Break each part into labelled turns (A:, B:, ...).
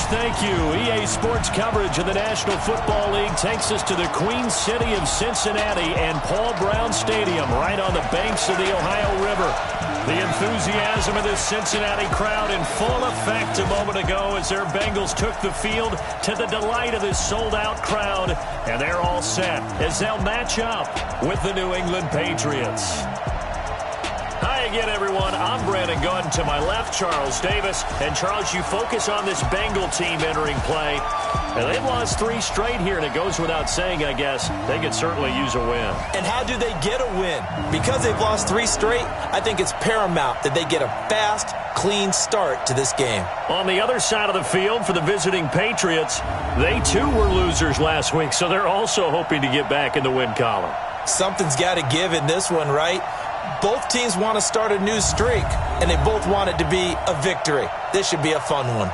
A: thank you. EA Sports coverage of the National Football League takes us to the Queen City of Cincinnati and Paul Brown Stadium right on the banks of the Ohio River. The enthusiasm of this Cincinnati crowd in full effect a moment ago as their Bengals took the field to the delight of this sold-out crowd. And they're all set as they'll match up with the New England Patriots. Hi again, everyone. I'm Brandon Gunn. To my left, Charles Davis. And, Charles, you focus on this Bengal team entering play. And they've lost 3 straight here, and it goes without saying, I guess, they could certainly use a win.
B: And how do they get a win? Because they've lost 3 straight, I think it's paramount that they get a fast, clean start to this game.
A: On the other side of the field for the visiting Patriots, they too were losers last week, so they're also hoping to get back in the win column.
B: Something's got to give in this one, right? Both teams want to start a new streak, and they both want it to be a victory. This should be a fun one.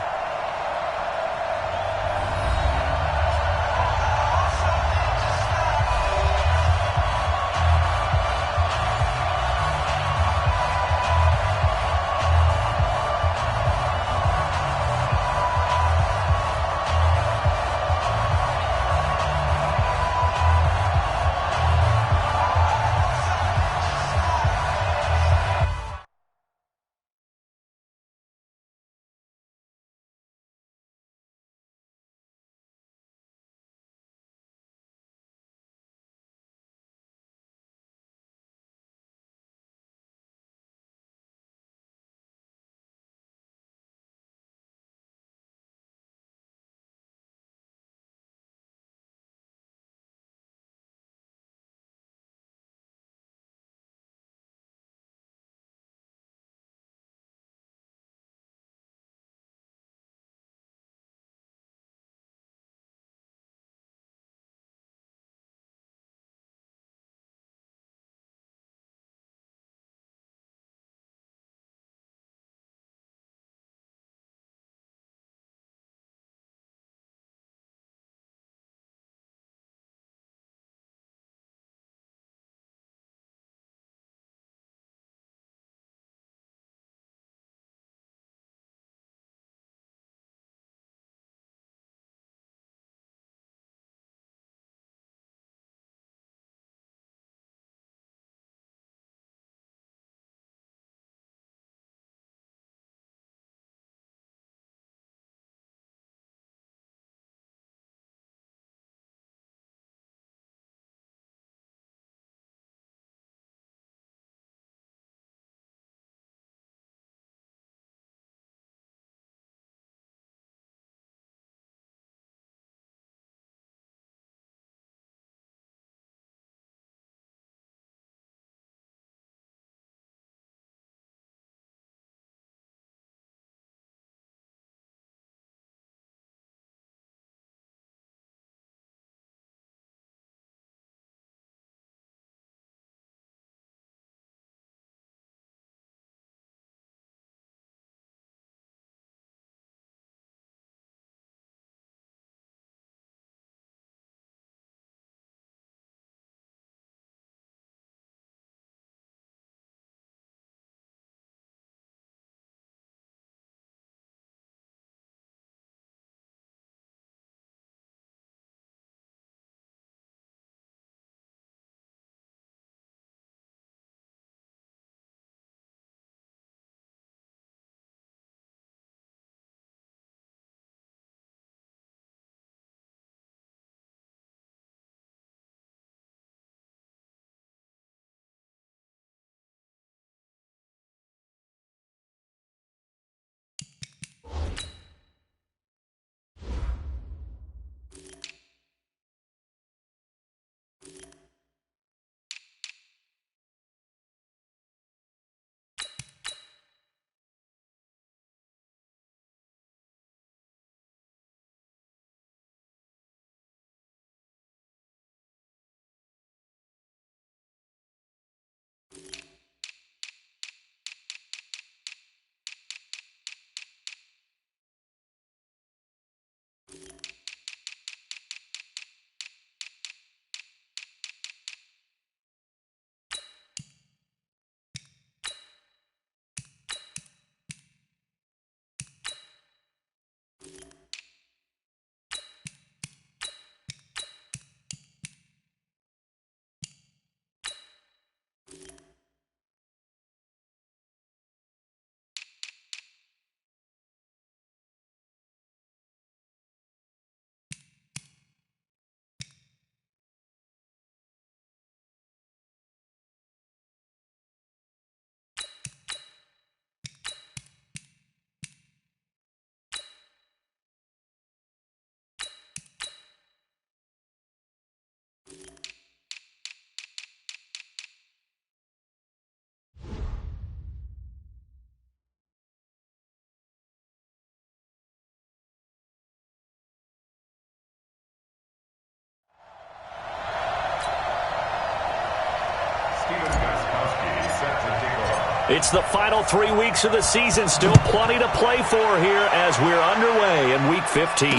A: It's the final 3 weeks of the season. Still plenty to play for here as we're underway in Week 15.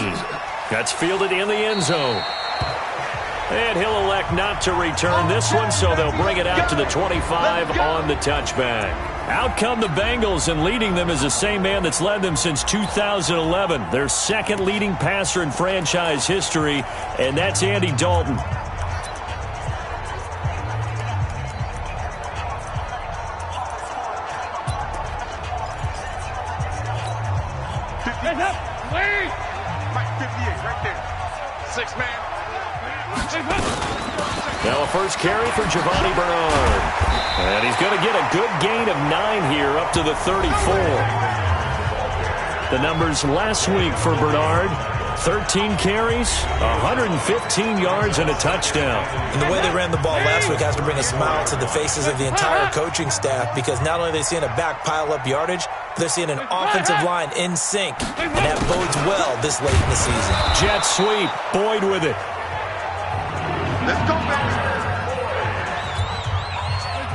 A: That's fielded in the end zone. And he'll elect not to return this one, so they'll bring it out to the 25 on the touchback. Out come the Bengals, and leading them is the same man that's led them since 2011. Their second leading passer in franchise history, and that's Andy Dalton. Now a first carry for Giovanni Bernard. And he's going to get a good gain of 9 here up to the 34. The numbers last week for Bernard: 13 carries, 115 yards, and a touchdown.
B: And the way they ran the ball last week has to bring a smile to the faces of the entire coaching staff, because not only are they seeing a back pile up yardage, they're seeing an offensive line in sync, and that bodes well this late in the season.
A: Jet sweep, Boyd with it.
C: Let's go, baby.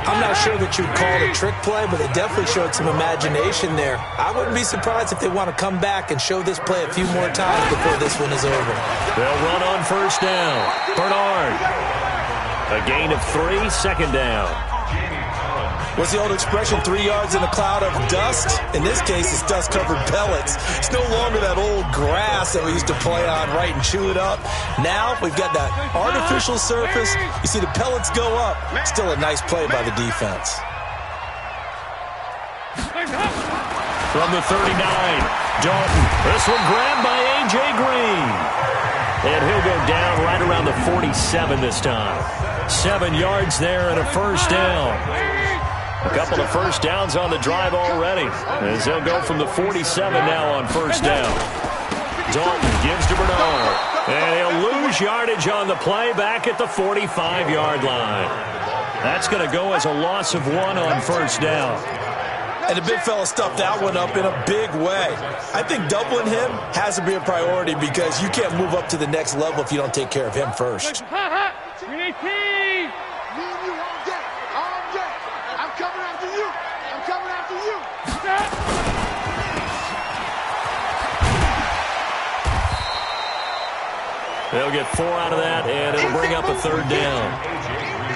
B: I'm not sure that you'd call it a trick play, but they definitely showed some imagination there. I wouldn't be surprised if they want to come back and show this play a few more times before this one is over.
A: They'll run on first down. Bernard. A gain of 3, second down.
B: What's the old expression, 3 yards in a cloud of dust? In this case, it's dust-covered pellets. It's no longer that old grass that we used to play on, right, and chew it up. Now we've got that artificial surface. You see the pellets go up. Still a nice play by the defense.
A: From the 39, Dalton. This one grabbed by A.J. Green. And he'll go down right around the 47 this time. 7 yards there and a first down. A couple of first downs on the drive already, as they'll go from the 47 now on first down. Dalton gives to Bernard, and he'll lose yardage on the play back at the 45-yard line. That's going to go as a loss of 1 on first down.
B: And the big fella stuffed that one up in a big way. I think doubling him has to be a priority, because you can't move up to the next level if you don't take care of him first.
A: They'll get 4 out of that, and it'll bring up a third down.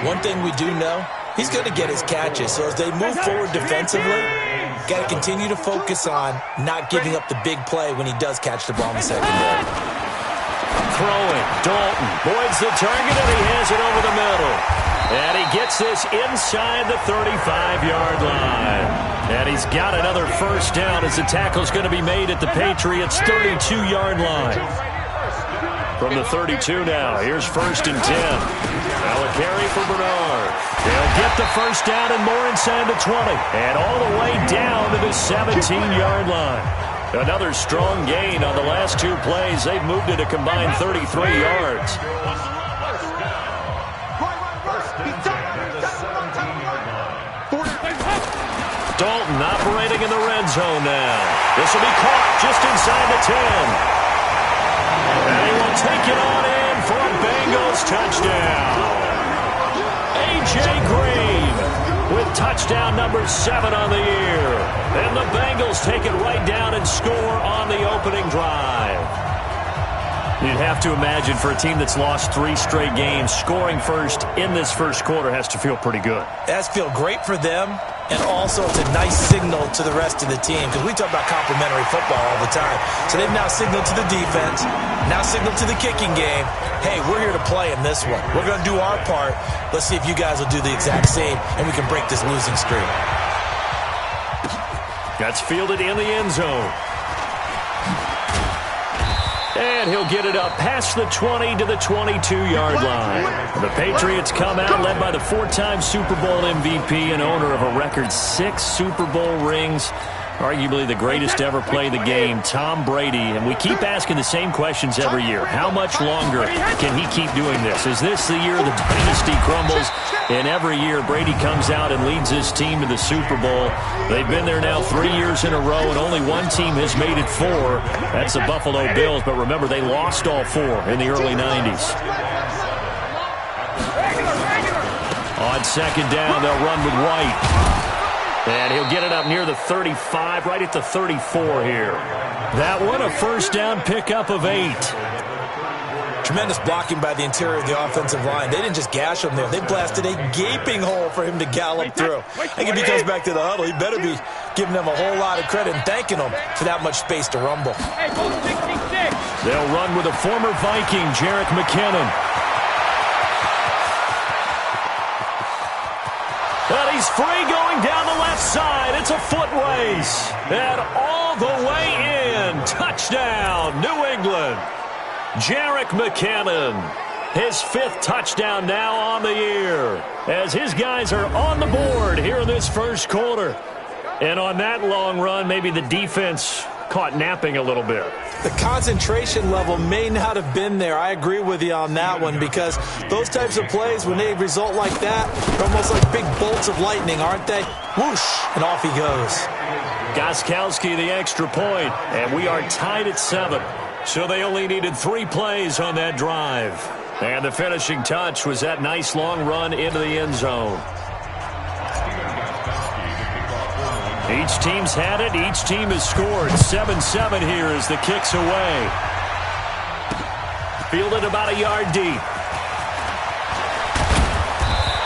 B: One thing we do know, he's going to get his catches. So as they move forward defensively, got to continue to focus on not giving up the big play when he does catch the ball in the secondary.
A: Throwing, Dalton. Boyd's the target, and he has it over the middle. And he gets this inside the 35-yard line. And he's got another first down as the tackle's going to be made at the Patriots' 32-yard line. From the 32 now, here's first and 10. Now a carry for Bernard. They'll get the first down and more inside the 20. And all the way down to the 17-yard line. Another strong gain on the last 2 plays. They've moved it a combined 33 yards. Dalton operating in the red zone now. This will be caught just inside the 10. And he will take it on in for a Bengals touchdown. A.J. Green with touchdown number 7 on the year. And the Bengals take it right down and score on the opening drive. You'd have to imagine for a team that's lost 3 straight games, scoring first in this first quarter has to feel pretty good.
B: That's feel great for them, and also it's a nice signal to the rest of the team, because we talk about complementary football all the time. So they've now signaled to the defense, now signaled to the kicking game, hey, we're here to play in this one. We're going to do our part. Let's see if you guys will do the exact same, and we can break this losing streak.
A: That's fielded in the end zone. And he'll get it up past the 20 to the 22-yard line. The Patriots come out led by the 4-time Super Bowl MVP and owner of a record 6 Super Bowl rings. Arguably the greatest to ever play the game, Tom Brady. And we keep asking the same questions every year. How much longer can he keep doing this? Is this the year the dynasty crumbles? And every year Brady comes out and leads his team to the Super Bowl. They've been there now 3 years in a row, and only one team has made it 4. That's the Buffalo Bills. But remember, they lost all 4 in the early 90s. On second down, they'll run with White. And he'll get it up near the 35, right at the 34 here. That one, a first down pickup of 8.
B: Tremendous blocking by the interior of the offensive line. They didn't just gash him there. They blasted a gaping hole for him to gallop through. I think if he comes back to the huddle, he better be giving them a whole lot of credit and thanking them for that much space to rumble.
A: They'll run with a former Viking, Jerick McKinnon. And he's free going down the left side. It's a foot race. And all the way in. Touchdown, New England. Jerick McKinnon, his 5th touchdown now on the year, as his guys are on the board here in this first quarter. And on that long run, maybe the defense caught napping a little bit.
B: The concentration level may not have been there. I agree with you on that one, because those types of plays, when they result like that, they're almost like big bolts of lightning, aren't they? Whoosh, and off he goes.
A: Gostkowski the extra point, and we are tied at 7. So they only needed 3 plays on that drive. And the finishing touch was that nice long run into the end zone. Each team's had it. Each team has scored. 7-7 here as the kick's away. Fielded about a yard deep.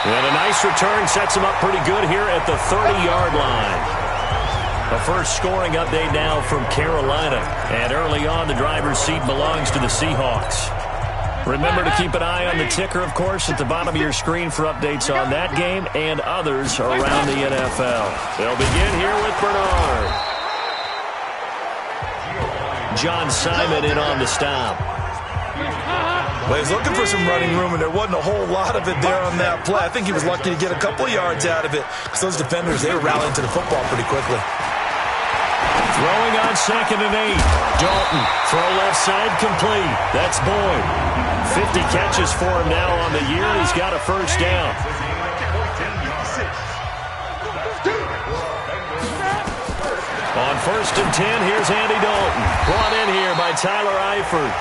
A: And a nice return sets him up pretty good here at the 30-yard line. The first scoring update now from Carolina. And early on, the driver's seat belongs to the Seahawks. Remember to keep an eye on the ticker, of course, at the bottom of your screen for updates on that game and others around the NFL. They'll begin here with Bernard. John Simon in on the stop.
B: Well, he was looking for some running room, and there wasn't a whole lot of it there on that play. I think he was lucky to get a couple of yards out of it, because those defenders, they were rallying to the football pretty quickly.
A: Throwing on 2nd and 8. Dalton, throw left side complete. That's Boyd. 50 catches for him now on the year. He's got a first down. On 1st and 10, here's Andy Dalton. Brought in here by Tyler Eifert.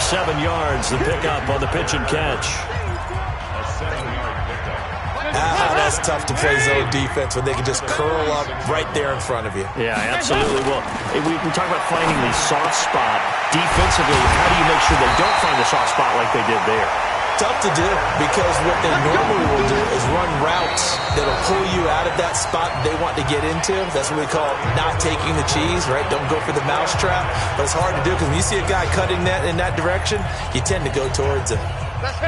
A: 7 yards, the pickup on the pitch and catch.
B: That's tough to play zone defense when they can just curl up right there in front of you.
A: Yeah, absolutely. Well, we talk about finding the soft spot defensively. How do you make sure they don't find the soft spot like they did there?
B: Tough to do, because what they normally will do is run routes that'll pull you out of that spot they want to get into. That's what we call not taking the cheese, right? Don't go for the mousetrap. But it's hard to do, because when you see a guy cutting that in that direction, you tend to go towards him.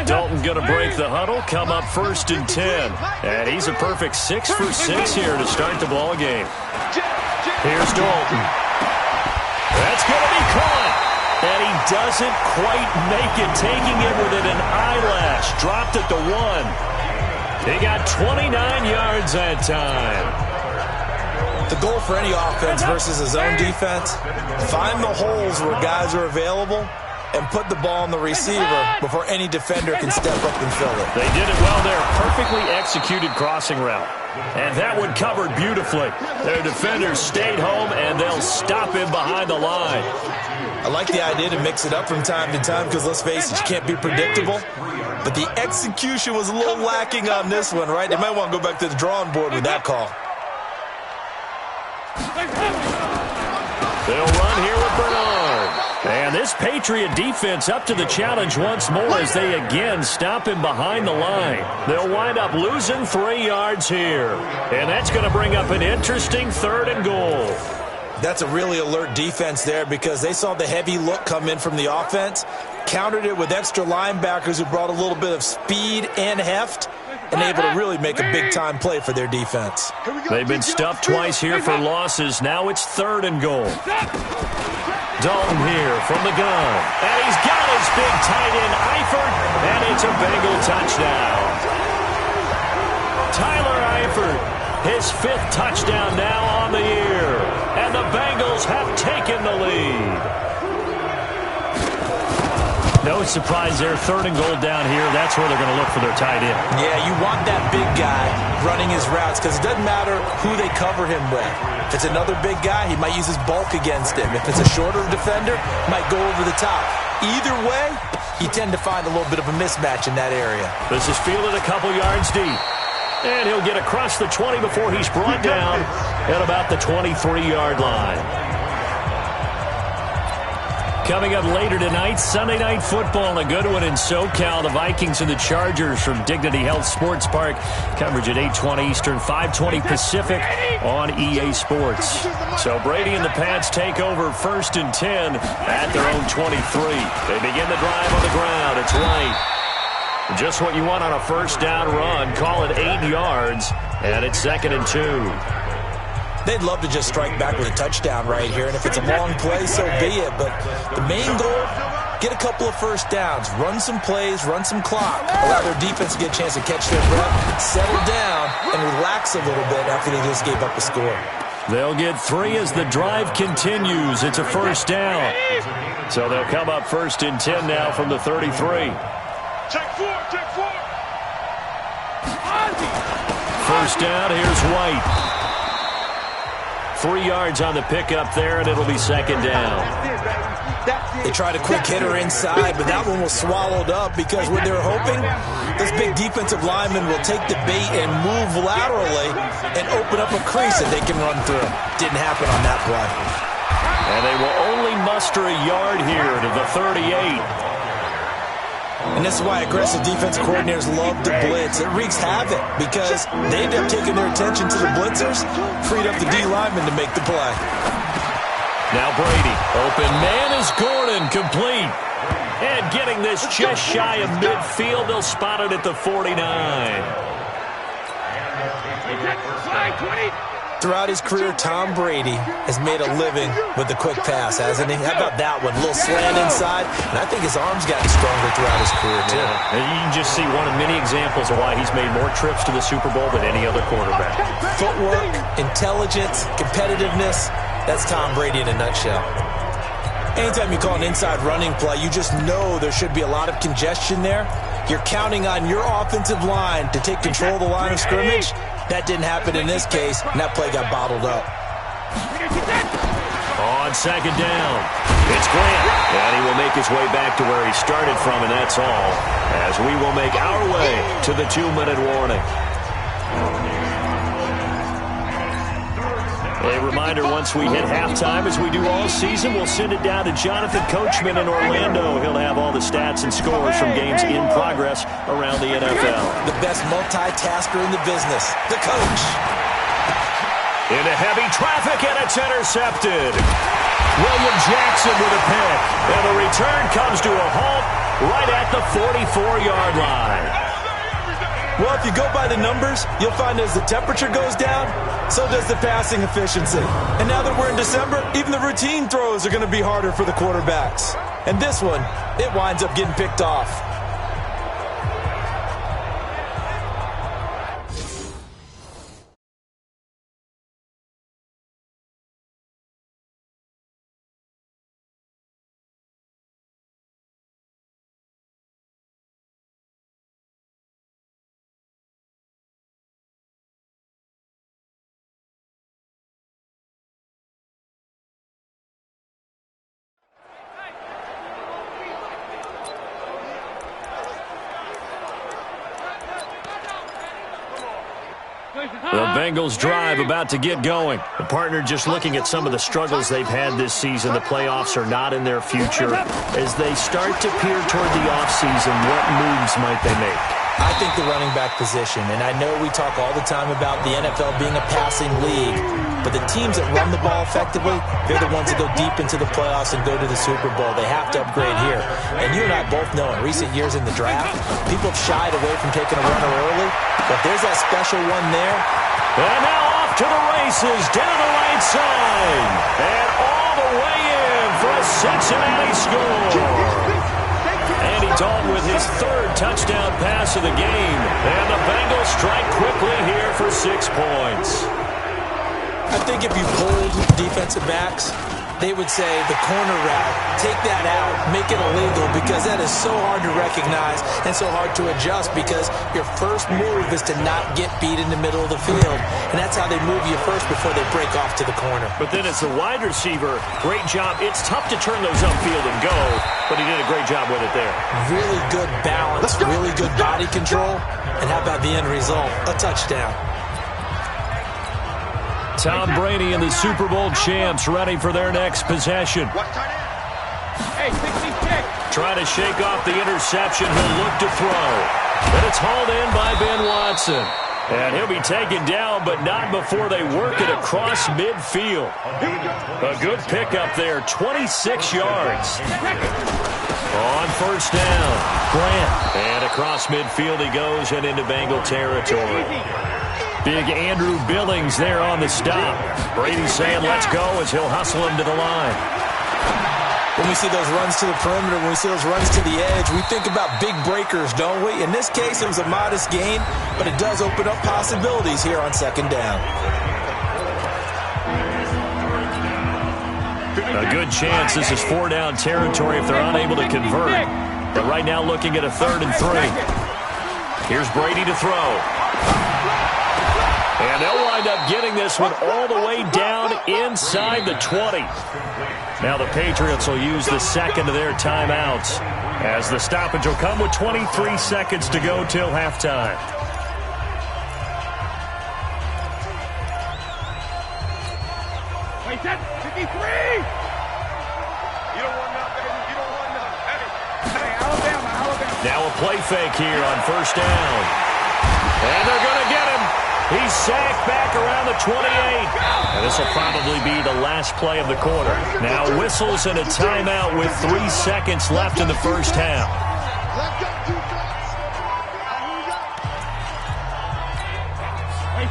A: Dalton going to break the huddle, come up 1st and 10. And he's a perfect 6 for 6 here to start the ball game. Here's Dalton. That's going to be caught. And he doesn't quite make it, taking it within an eyelash. Dropped at the 1. He got 29 yards that time.
B: The goal for any offense versus a zone defense, find the holes where guys are available and put the ball on the receiver before any defender can step up and fill it.
A: They did it well there. Perfectly executed crossing route. And that one covered beautifully. Their defenders stayed home, and they'll stop him behind the line.
B: I like the idea to mix it up from time to time, because let's face it, you can't be predictable. But the execution was a little lacking on this one, right? They might want to go back to the drawing board with that call.
A: They'll run here with Bernard. And this Patriot defense up to the challenge once more as they again stop him behind the line. They'll wind up losing 3 yards here. And that's going to bring up an interesting 3rd and goal.
B: That's a really alert defense there, because they saw the heavy look come in from the offense, countered it with extra linebackers who brought a little bit of speed and heft, and able to really make a big-time play for their defense.
A: They've been stuffed twice here for losses. Now it's 3rd and goal. Dalton here from the gun. And he's got his big tight end, Eifert, and it's a Bengal touchdown. Tyler Eifert, his 5th touchdown now on the year. And the Bengals have taken the lead. No surprise there. 3rd and goal down here. That's where they're going to look for their tight end.
B: Yeah, you want that big guy running his routes, because it doesn't matter who they cover him with. If it's another big guy, he might use his bulk against him. If it's a shorter defender, he might go over the top. Either way, you tend to find a little bit of a mismatch in that area.
A: This is fielded a couple yards deep. And he'll get across the 20 before he's brought down at about the 23-yard line. Coming up later tonight, Sunday Night Football, a good one in SoCal. The Vikings and the Chargers from Dignity Health Sports Park. Coverage at 8:20 Eastern, 5:20 Pacific on EA Sports. So Brady and the Pats take over 1st and 10 at their own 23. They begin the drive on the ground. It's White. Just what you want on a first down run. Call it 8 yards, and it's 2nd and 2.
B: They'd love to just strike back with a touchdown right here, and if it's a long play, so be it. But the main goal, get a couple of first downs, run some plays, run some clock, allow their defense to get a chance to catch their breath, settle down, and relax a little bit after they just gave up a score.
A: They'll get 3 as the drive continues. It's a first down. So they'll come up 1st and 10 now from the 33.
C: Check 4, check 4.
A: First down, here's White. 3 yards on the pickup there, and it'll be 2nd down.
B: They tried a quick hitter inside, but that one was swallowed up because what they were hoping, this big defensive lineman will take the bait and move laterally and open up a crease that they can run through. Didn't happen on that play.
A: And they will only muster a yard here to the 38.
B: And this is why aggressive defense coordinators love to blitz. It wreaks havoc because they end up taking their attention to the blitzers, freed up the D lineman to make the play.
A: Now Brady, open man is Gordon, complete. And getting this just shy of midfield, they'll spot it at the 49. Throughout his career, Tom Brady has made a living with the quick pass, hasn't he? How about that one? A little slant inside, and I think his arm's gotten stronger throughout his career, too.
D: Yeah. And you can just see one of many examples of why he's made more trips to the Super Bowl than any other quarterback.
B: Footwork, intelligence, competitiveness, that's Tom Brady in a nutshell. Anytime you call an inside running play, you just know there should be a lot of congestion there. You're counting on your offensive line to take control of the line of scrimmage. That didn't happen in this case, and that play got bottled up.
A: On 2nd down, it's Grant, and he will make his way back to where he started from, and that's all, as we will make our way to the 2-minute warning. A reminder, once we hit halftime, as we do all season, we'll send it down to Jonathan Coachman in Orlando. He'll have all the stats and scores from games in progress around the NFL.
B: The best multitasker in the business, the coach.
A: Into heavy traffic, and it's intercepted. William Jackson with a pick. And the return comes to a halt right at the 44-yard line.
B: Well, if you go by the numbers, you'll find as the temperature goes down, so does the passing efficiency. And now that we're in December, even the routine throws are going to be harder for the quarterbacks. And this one, it winds up getting picked off.
A: The Bengals drive about to get going. The partner just looking at some of the struggles they've had this season. The playoffs are not in their future. As they start to peer toward the offseason, what moves might they make?
B: I think the running back position, and I know we talk all the time about the NFL being a passing league, but the teams that run the ball effectively, they're the ones that go deep into the playoffs and go to the Super Bowl. They have to upgrade here. And you and I both know in recent years in the draft, people have shied away from taking a runner early, but there's that special one there.
A: And now off to the races, down the right side, and all the way in for a Cincinnati score. Andy Dalton with his 3rd touchdown pass of the game. And the Bengals strike quickly here for 6 points.
B: I think if you pulled defensive backs, they would say the corner route, take that out, make it illegal, because that is so hard to recognize and so hard to adjust, because your first move is to not get beat in the middle of the field. And that's how they move you first before they break off to the corner.
A: But then as a wide receiver, great job. It's tough to turn those upfield and go, but he did a great job with it there.
B: Really good balance, really good body control. And how about the end result? A touchdown.
A: Tom Brady and the Super Bowl champs ready for their next possession. Trying to shake off the interception. He'll look to throw. And it's hauled in by Ben Watson. And he'll be taken down, but not before they work it across midfield. A good pickup there, 26 yards. On first down, Grant. And across midfield he goes and into Bengal territory. Big Andrew Billings there on the stop. Brady saying let's go as he'll hustle him to the line.
B: When we see those runs to the perimeter, when we see those runs to the edge, we think about big breakers, don't we? In this case, it was a modest gain, but it does open up possibilities here on second down.
A: A good chance this is 4-down territory if they're unable to convert. But right now looking at a 3rd and 3. Here's Brady to throw. And they'll wind up getting this one all the way down inside the 20. Now the Patriots will use the second of their timeouts as the stoppage will come with 23 seconds to go till halftime.
C: Wait, that's 53! You don't want nothing, baby. You don't want nothing. Hey, Alabama.
A: Now a play fake here on first down. And they're going to get him. He's sacked back around the 28. And this will probably be the last play of the quarter. Now whistles and a timeout with 3 seconds left in the first half.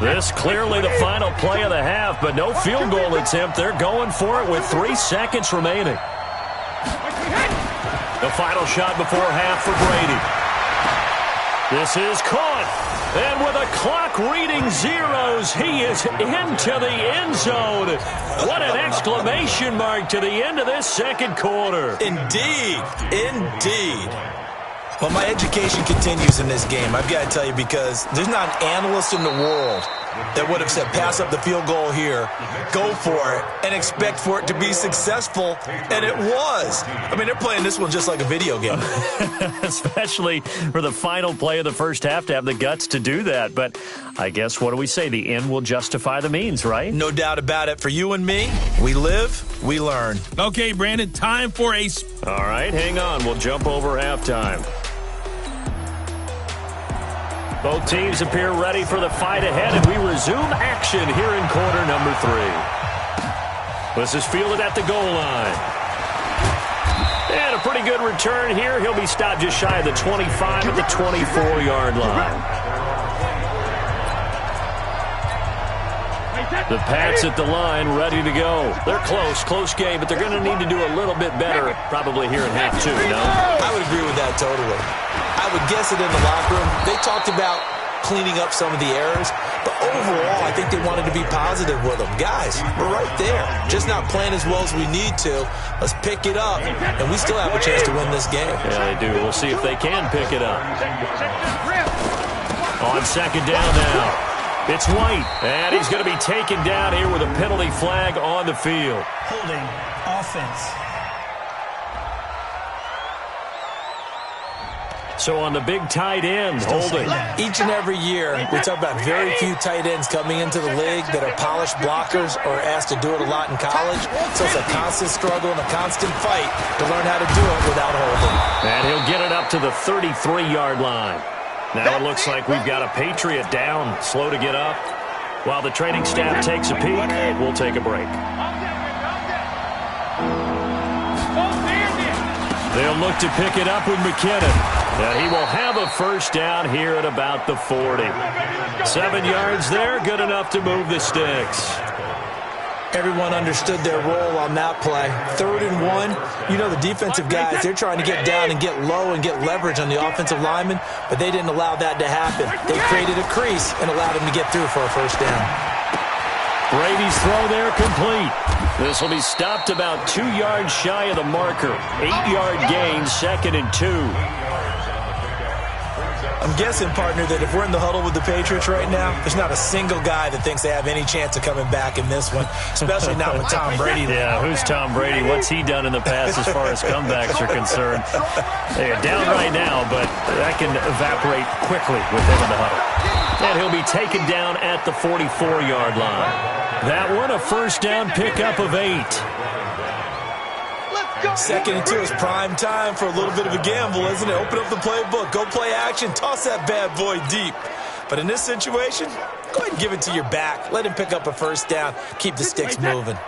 A: This clearly the final play of the half, but no field goal attempt. They're going for it with 3 seconds remaining. The final shot before half for Brady. This is caught. And with a clock reading zeros, he is into the end zone. What an exclamation mark to the end of this second quarter.
B: Indeed. Indeed. Well, my education continues in this game, I've got to tell you, because there's not an analyst in the world that would have said pass up the field goal here, go for it, and expect for it to be successful, and it was. I mean, they're playing this one just like a video game.
A: Especially for the final play of the first half to have the guts to do that. But I guess, what do we say? The end will justify the means, right?
B: No doubt about it. For you and me, we live, we learn.
E: Okay, Brandon, time for a...
A: All right, hang on. We'll jump over halftime. Both teams appear ready for the fight ahead, and we resume action here in quarter number 3. This is fielded at the goal line. And a pretty good return here. He'll be stopped just shy of the 25 at the 24-yard line. The Pats at the line, ready to go. They're close game, but they're going to need to do a little bit better probably here in half 2, no?
B: I would agree with that totally. I would guess it in the locker room. They talked about cleaning up some of the errors, but overall, I think they wanted to be positive with them. Guys, we're right there. Just not playing as well as we need to. Let's pick it up, and we still have a chance to win this game.
A: Yeah, they do. We'll see if they can pick it up. On second down now. It's White, and he's going to be taken down here with a penalty flag on the field.
F: Holding offense.
A: So on the big tight end, holding.
B: Each and every year, we talk about very few tight ends coming into the league that are polished blockers or asked to do it a lot in college. So it's a constant struggle and a constant fight to learn how to do it without holding.
A: And he'll get it up to the 33-yard line. Now it looks like we've got a Patriot down, slow to get up. While the training staff takes a peek, we'll take a break. They'll look to pick it up with McKinnon. And he will have a first down here at about the 40. 7 yards there, good enough to move the sticks.
B: Everyone understood their role on that play. 3rd and 1. You know, the defensive guys, they're trying to get down and get low and get leverage on the offensive lineman, but they didn't allow that to happen. They created a crease and allowed him to get through for a first down.
A: Brady's throw there complete. This will be stopped about 2 yards shy of the marker. 8-yard gain, 2nd and 2.
B: I'm guessing, partner, that if we're in the huddle with the Patriots right now, there's not a single guy that thinks they have any chance of coming back in this one, especially not with Tom Brady.
A: Yeah, who's Tom Brady? What's he done in the past as far as comebacks are concerned? They are down right now, but that can evaporate quickly with him in the huddle. And he'll be taken down at the 44-yard line. That one, a first down pickup of 8.
B: 2nd and 2 is prime time for a little bit of a gamble, isn't it? Open up the playbook, go play action, toss that bad boy deep. But in this situation, go ahead and give it to your back. Let him pick up a first down, keep the sticks moving.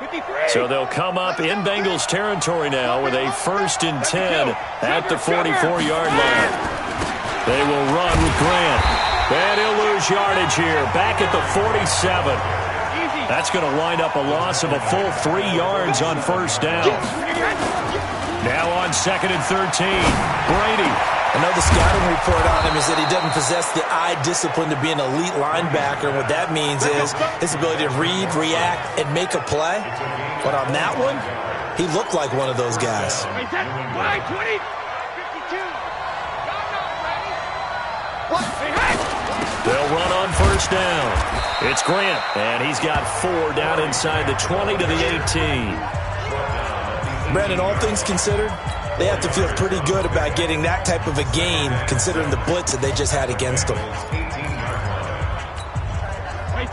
A: So they'll come up in Bengals territory now with a 1st and 10 at the 44-yard line. They will run with Grant. And he'll lose yardage here, back at the 47. That's going to wind up a loss of a full 3 yards on first down. Now on 2nd and 13, Brady.
B: I know the scouting report on him is that he doesn't possess the eye discipline to be an elite linebacker. And what that means is his ability to read, react, and make a play. But on that one, he looked like one of those guys.
A: They'll run on first down. It's Grant, and he's got 4 down inside the 20 to the 18.
B: Brandon, all things considered, they have to feel pretty good about getting that type of a gain, considering the blitz that they just had against them.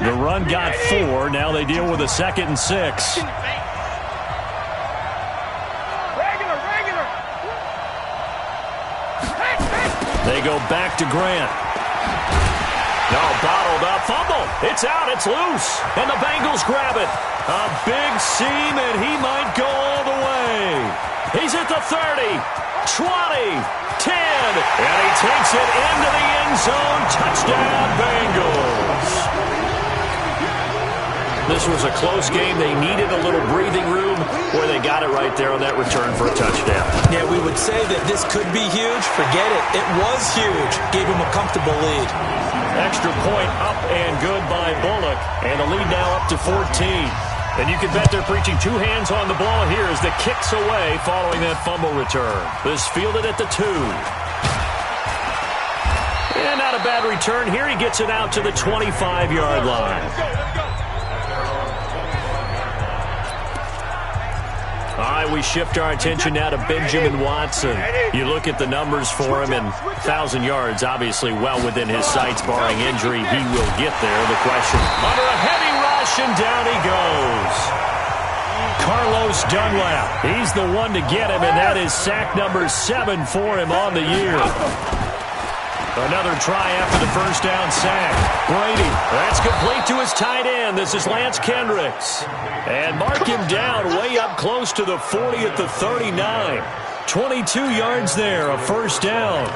A: The run got 4. Now they deal with a 2nd and 6. They go back to Grant. No, bottled up, fumble. It's out, it's loose. And the Bengals grab it. A big seam, and he might go all the way. He's at the 30, 20, 10, and he takes it into the end zone. Touchdown, Bengals. This was a close game. They needed a little breathing room where they got it right there on that return for a touchdown.
B: Yeah, we would say that this could be huge. Forget it. It was huge. Gave him a comfortable lead.
A: Extra point up and good by Bullock. And the lead now up to 14. And you can bet they're preaching 2 hands on the ball here as the kick's away following that fumble return. This fielded at the 2. And not a bad return here. He gets it out to the 25-yard line. All right, we shift our attention now to Benjamin Watson. You look at the numbers for him, and 1,000 yards, obviously well within his sights, barring injury. He will get there. The question, under a heavy rush, and down he goes. Carlos Dunlap, he's the one to get him, and that is sack number 7 for him on the year. Another try after the first down sack. Brady, that's complete to his tight end. This is Lance Kendricks. And mark him down way up close to the 40 at the 39. 22 yards there, a first down.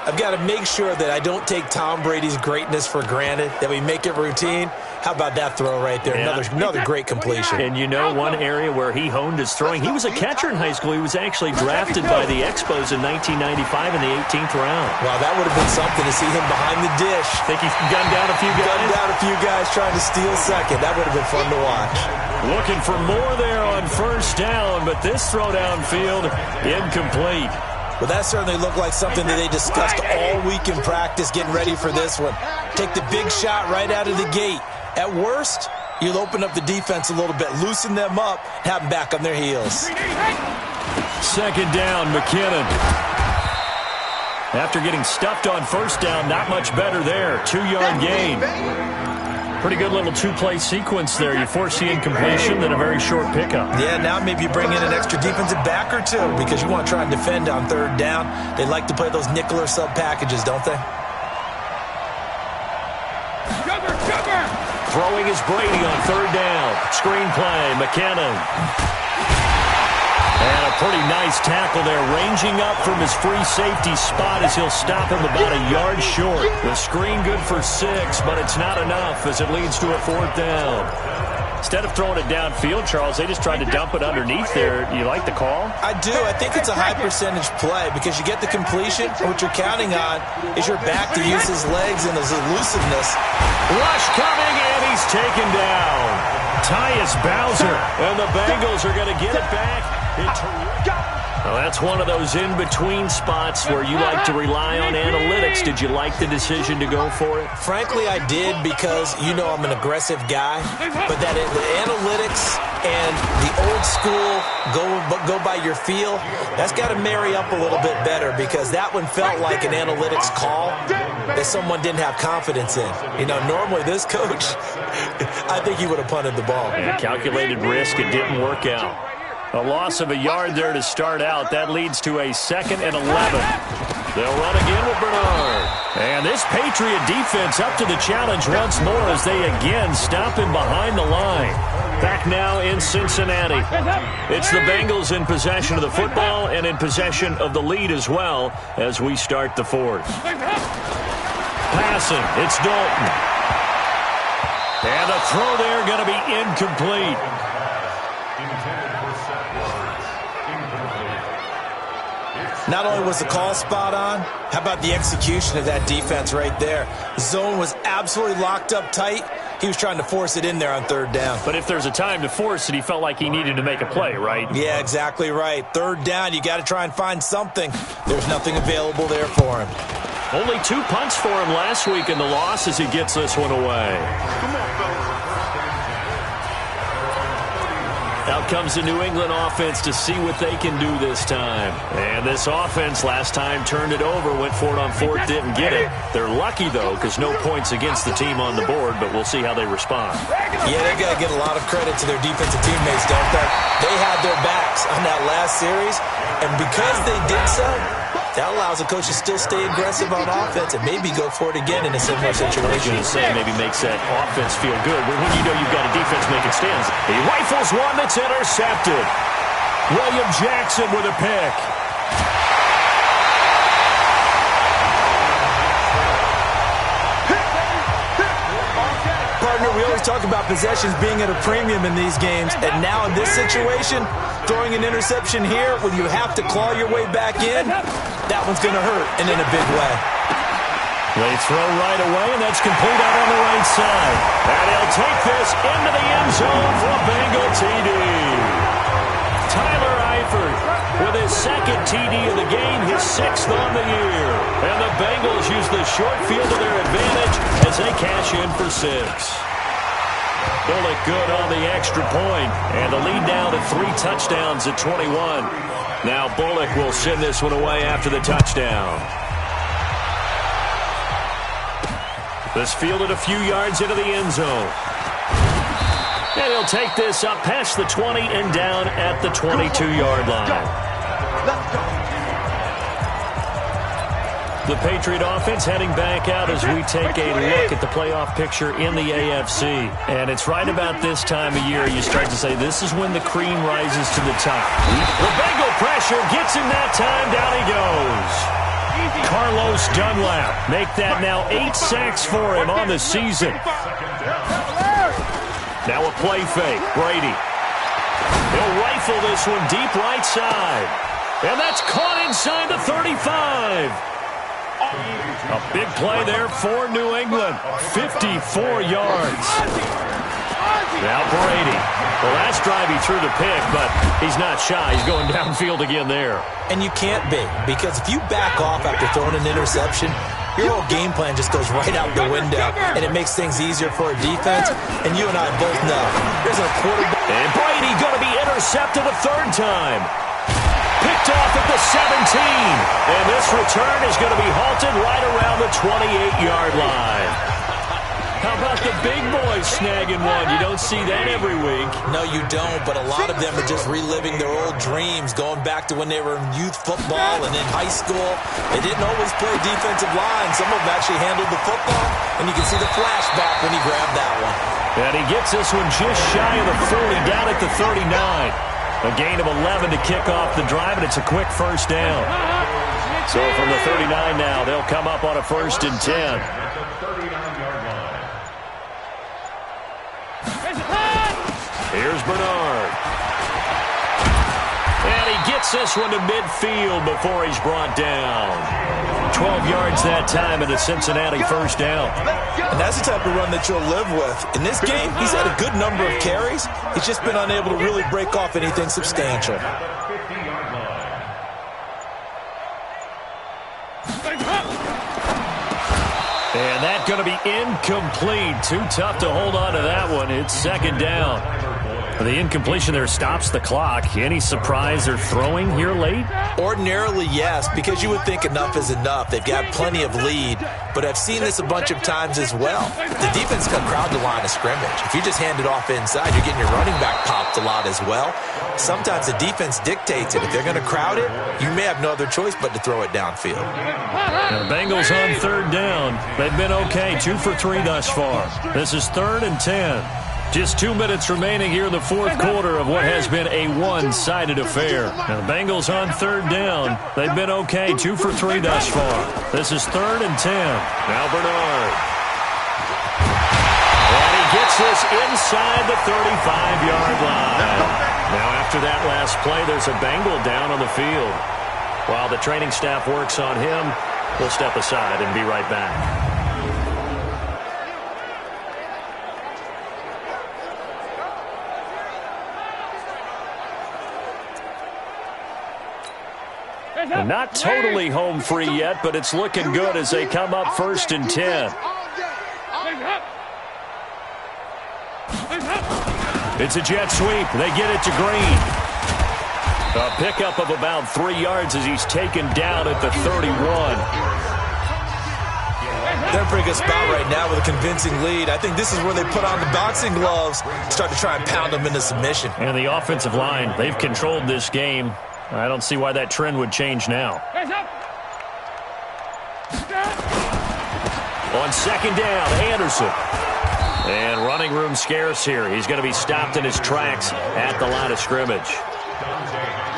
B: I've got to make sure that I don't take Tom Brady's greatness for granted, that we make it routine. How about that throw right there?
A: Yeah.
B: Another great completion.
A: And you know one area where he honed his throwing, he was a catcher in high school. He was actually drafted by the Expos in 1995 in the 18th round.
B: Wow, that would have been something to see him behind the dish.
A: Think he gunned down a few guys?
B: Gunned down a few guys trying to steal second. That would have been fun to watch.
A: Looking for more there on first down, but this throw downfield, incomplete.
B: Well, that certainly looked like something that they discussed all week in practice, getting ready for this one. Take the big shot right out of the gate. At worst, you'll open up the defense a little bit, loosen them up, have them back on their heels.
A: Second down, McKinnon. After getting stuffed on first down, not much better there. 2-yard gain. Pretty good little 2-play sequence there. You force the incompletion, then a very short pickup.
B: Yeah, now maybe you bring in an extra defensive back or two because you want to try and defend on third down. They like to play those nickel or sub packages, don't they?
A: Throwing is Brady on third down. Screen play, McKinnon. And a pretty nice tackle there, ranging up from his free safety spot as he'll stop him about a yard short. The screen good for 6, but it's not enough as it leads to a 4th down. Instead of throwing it downfield, Charles, they just tried to dump it underneath there. You like the call?
B: I do. I think it's a high percentage play because you get the completion. What you're counting on is your back to use his legs and his elusiveness.
A: Rush coming, and he's taken down. Tyus Bowser, and the Bengals are going to get it back. Well, that's one of those in-between spots where you like to rely on analytics. Did you like the decision to go for it?
B: Frankly, I did because you know I'm an aggressive guy. But that the analytics and the old school go by your feel, that's got to marry up a little bit better because that one felt like an analytics call that someone didn't have confidence in. You know, normally this coach, I think he would have punted the ball.
A: Yeah, calculated risk. It didn't work out. A loss of a yard there to start out. That leads to a 2nd and 11. They'll run again with Bernard. And this Patriot defense up to the challenge once more as they again stop him behind the line. Back now in Cincinnati. It's the Bengals in possession of the football and in possession of the lead as well as we start the 4th. Passing. It's Dalton. And the throw there going to be incomplete.
B: Not only was the call spot on, how about the execution of that defense right there? The zone was absolutely locked up tight. He was trying to force it in there on 3rd down.
A: But if there's a time to force it, he felt like he needed to make a play, right?
B: Yeah, exactly right. 3rd down, you got to try and find something. There's nothing available there for him.
A: Only 2 punts for him last week in the loss as he gets this one away.
C: Come on, fellas.
A: Out comes the New England offense to see what they can do this time. And this offense last time turned it over, went for it on 4th, didn't get it. They're lucky, though, because no points against the team on the board, but we'll see how they respond.
B: Yeah, they got to get a lot of credit to their defensive teammates, don't they? They had their backs on that last series, and because they did so, that allows the coach to still stay aggressive on offense and maybe go for it again in a similar situation.
A: Maybe makes that offense feel good. But when you know you've got a defense making stands, he rifles one that's intercepted. William Jackson with a pick.
B: Partner, we always talk about possessions being at a premium in these games, and now in this situation, throwing an interception here when you have to claw your way back in, that one's going to hurt, and in a big way.
A: They throw right away, and that's complete out on the right side. And he'll take this into the end zone for a Bengal TD. Tyler Eifert with his 2nd TD of the game, his 6th on the year. And the Bengals use the short field to their advantage as they cash in for 6. Bullock good on the extra point, and the lead down to 3 touchdowns at 21. Now Bullock will send this one away after the touchdown. This fielded a few yards into the end zone. And he'll take this up past the 20 and down at the 22-yard line. The Patriot offense heading back out as we take a look at the playoff picture in the AFC. And it's right about this time of year you start to say this is when the cream rises to the top. The Bengal pressure gets him that time. Down he goes. Carlos Dunlap make that now 8 sacks for him on the season. Now a play fake. Brady. He'll rifle this one deep right side. And that's caught inside the 35. A big play there for New England. 54 yards. Now Brady. The last drive he threw the pick, but he's not shy. He's going downfield again there.
B: And you can't be, because if you back off after throwing an interception, your whole game plan just goes right out the window, and it makes things easier for a defense. And you and I both know there's a quarterback.
A: And Brady going to be intercepted a 3rd time. Picked off at the 17. And this return is going to be halted right around the 28-yard line. How about the big boys snagging one? You don't see that every week.
B: No, you don't, but a lot of them are just reliving their old dreams, going back to when they were in youth football and in high school. They didn't always play defensive line. Some of them actually handled the football, and you can see the flashback when he grabbed that one.
A: And he gets this one just shy of the 40, down at the 39. A gain of 11 to kick off the drive, and it's a quick 1st down. So from the 39 now, they'll come up on a 1st and 10. Here's Bernard. And he gets this one to midfield before he's brought down. 12 yards that time and a Cincinnati first down.
B: And that's the type of run that you'll live with. In this game, he's had a good number of carries. He's just been unable to really break off anything substantial.
A: And that's going to be incomplete. Too tough to hold on to that one. It's second down. The incompletion there stops the clock. Any surprise they're throwing here late?
B: Ordinarily, yes, because you would think enough is enough. They've got plenty of lead, but I've seen this a bunch of times as well. The defense can crowd the line of scrimmage. If you just hand it off inside, you're getting your running back popped a lot as well. Sometimes the defense dictates it. If they're going to crowd it, you may have no other choice but to throw it downfield.
A: The Bengals on third down. They've been okay, 2 for 3 thus far. This is 3rd and 10. Just 2 minutes remaining here in the fourth quarter of what has been a one-sided affair. Now the Bengals on third down. They've been okay, 2 for 3 thus far. This is 3rd and 10. Now Bernard. And he gets this inside the 35-yard line. Now after that last play, there's a Bengal down on the field. While the training staff works on him, we'll step aside and be right back. Not totally home free yet, but it's looking good as they come up 1st and 10. It's a jet sweep. They get it to Green. A pickup of about 3 yards as he's taken down at the 31.
B: They're in a pretty good spot right now with a convincing lead. I think this is where they put on the boxing gloves, start to try and pound them into submission.
A: And the offensive line, they've controlled this game. I don't see why that trend would change now. On second down, Anderson. And running room scarce here. He's going to be stopped in his tracks at the line of scrimmage.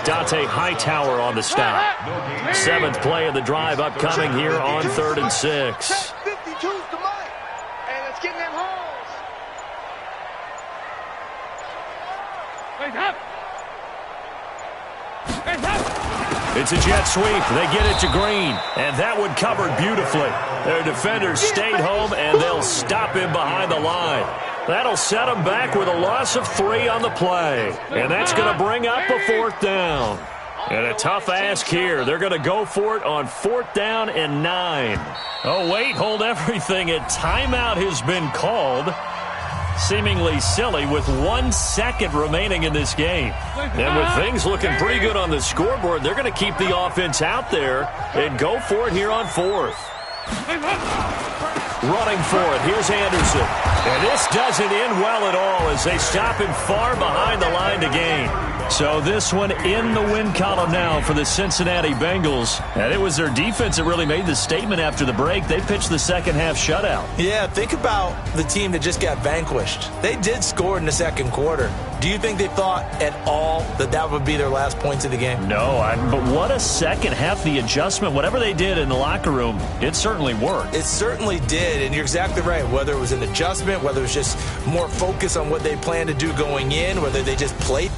A: Dante Hightower on the stop. 7th play of the drive upcoming here on 3rd and 6. It's a jet sweep. They get it to Green. And that one covered beautifully. Their defenders stayed home, and they'll stop him behind the line. That'll set them back with a loss of 3 on the play. And that's going to bring up a 4th down. And a tough ask here. They're going to go for it on 4th down and 9. Oh, wait, hold everything. A timeout has been called. Seemingly silly with 1 second remaining in this game. And with things looking pretty good on the scoreboard, they're going to keep the offense out there and go for it here on 4th. Running for it, here's Anderson. And this doesn't end well at all as they stop him far behind the line to gain. So this one in the win column now for the Cincinnati Bengals. And it was their defense that really made the statement after the break. They pitched the second half shutout.
B: Yeah, think about the team that just got vanquished. They did score in the second quarter. Do you think they thought at all that that would be their last points of the game?
A: No, but what a second half. The adjustment, whatever they did in the locker room, it certainly worked.
B: It certainly did, and you're exactly right. Whether it was an adjustment, whether it was just more focus on what they planned to do going in, whether they just played